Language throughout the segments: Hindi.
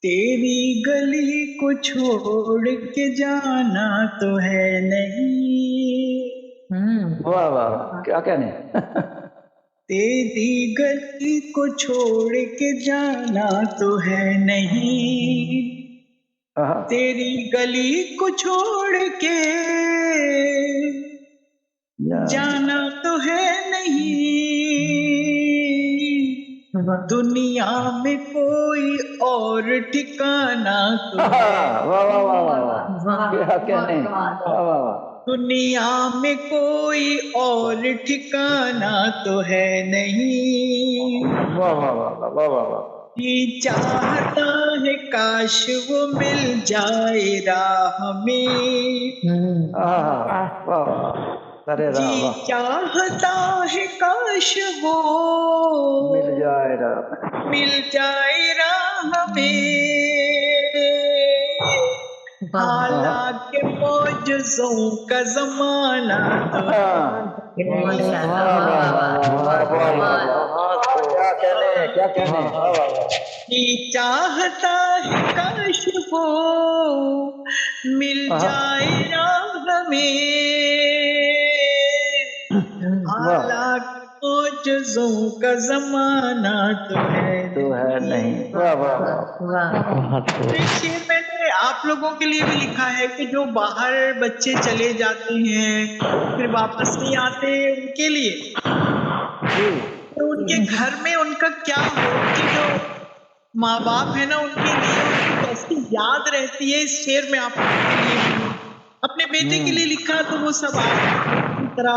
तेरी गली को छोड़ के जाना तो है नहीं। वाह वाह वाह, क्या कहने। तेरी गली को छोड़ के जाना तो है नहीं। आहा, तेरी गली को छोड़ के या, जाना तो है नहीं। दुनिया में कोई और ठिकाना तो आहा, है। वाह वाह वाह वाह वाह, क्या कहने। वाह वाह वाह, दुनिया में कोई और ठिकाना तो है नहीं। वाह वाह वाह वाह वाह वाह वाह, जी चाहता है काश वो मिल जाए राह में। आहा, वाह वाह वाह, अरे जी राह वाह, चाहता है काश वो मिल जाए राह। मिल जाए राह में। आहा, हालांकि मौजज़ों का जमाना तो है। वाह वाह वाह वाह वाह वाह वाह, क्या कहने क्या कहने, वाह वाह वाह, जी चाहता है काश वो मिल आहा, जाए राह में। वाह, हालांकि मौजज़ों का जमाना तो है तो है नहीं, वाह वाह वाह, देखिए मैंने आप लोगों के लिए भी लिखा है कि जो बाहर बच्चे चले जाते हैं फिर वापस नहीं आते उनके लिए, तो उनके घर में उनका क्या हो, उनके जो माँ बाप है ना उनके लिए उनकी कैसी याद रहती है। इस शेर में आप लोगों के लिए भी अपने बेटे के लिए लिखा, तो वो सब आप की तरह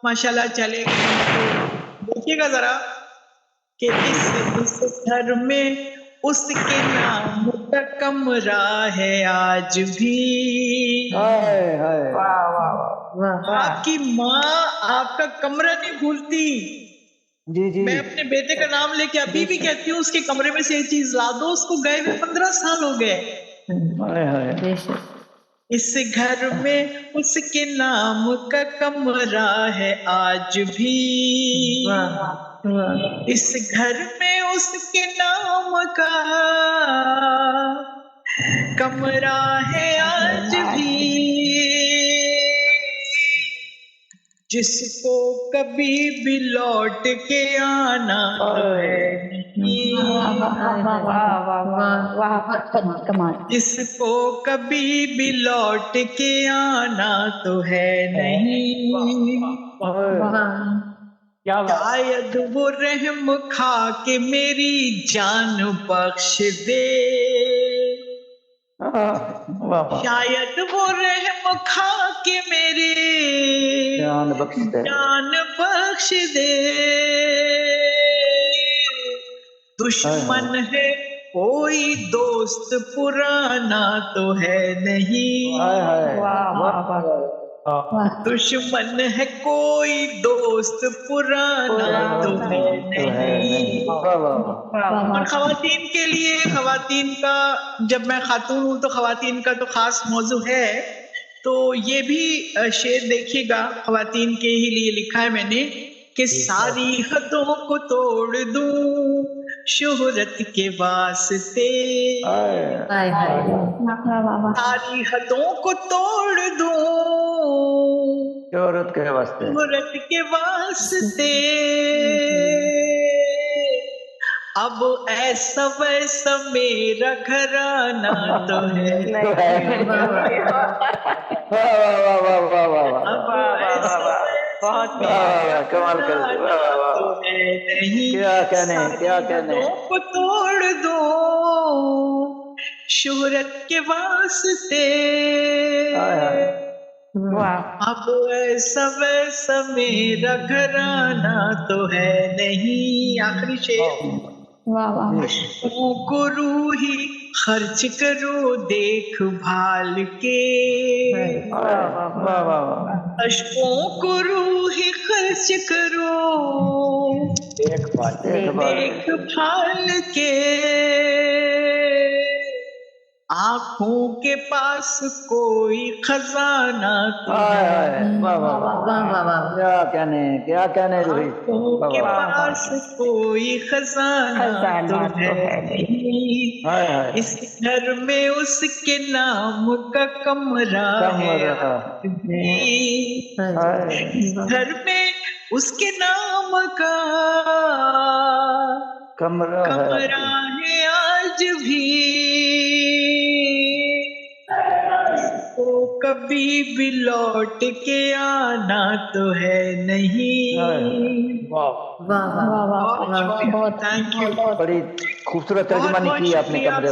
माशाल्लाह चले गए। तो देखिएगा जरा कि इस घर में उसके नाम का कमरा है आज भी। हाय हाय, आपकी माँ आपका कमरा नहीं भूलती। जी जी, मैं अपने बेटे का नाम लेके अभी भी कहती हूँ उसके कमरे में से ये चीज ला दो, उसको गए हुए 15 साल हो गए। हाय हाय, इस घर में उसके नाम का कमरा है आज भी। इस घर में उसके नाम का कमरा है आज भी। जिसको कभी भी लौट के आना तो है नहीं। जिसको कभी भी लौट के आना तो है नहीं। शायद वो रहम खा के मेरी जान बख्श दे। वाह, शायद वो रहम खा के मेरी जान बख्श दे, जान बख्श दे। दुश्मन है कोई दोस्त पुराना तो है नहीं। हाय हाय, दुश्मन है कोई दोस्त पुराना तो है नहीं। वाह वाह, और खवातीन के लिए, खवातीन का, जब मैं खातून हूँ तो खवातीन का तो खास मौजू है, तो ये भी शेर देखिएगा खवातीन के ही लिए लिखा है मैंने कि सारी हदों को तोड़ दूं शोहरत के वास्ते। सारी हदों को तोड़ दूं शोहरत के वास्ते, शोहरत के वास्ते। अब ऐसा वैसा मेरा घराना तो है नहीं। वाह वाह वाह वाह वाह वाह, अब ऐसा वैसा मेरा कमाल कर दी, वाह वाह घराना तो वाह, है नहीं। क्या कहने क्या सारी कहने, हदों को तोड़ दो शोहरत के वास्ते। हाय हाय, अब ऐसा वैसा मेरा घराना तो है नहीं। आखिरी शेर। अशकों को रूही खर्च करो देखभाल के। वाह वाह वाह, अशकों को रूही खर्च करो देखभाल देखभाल के। आंखों के पास कोई खजाना तो हाय है, हाय, वाह वाह वाह, वाह वाह वाह, क्या कहने रोहित, आंखों वाह के वाह, वाह वाह, पास कोई खजाना तो खजाना तो है है नहीं, नहीं। हाय हाय, इस घर में उसके नाम का कमरा है कमरा, नहीं। हाय, इस घर में उसके नाम का कमरा है, कमरा है आज भी। तो कभी भी लौट के आना तो है नहीं। हाय हाय, वाह, वाह वाह बहुत वाह, शुक्रिया, थैंक यू, बड़ी खूबसूरत बहुत तर्जुमानी बहुत की आपने शुक्रिया। कमरे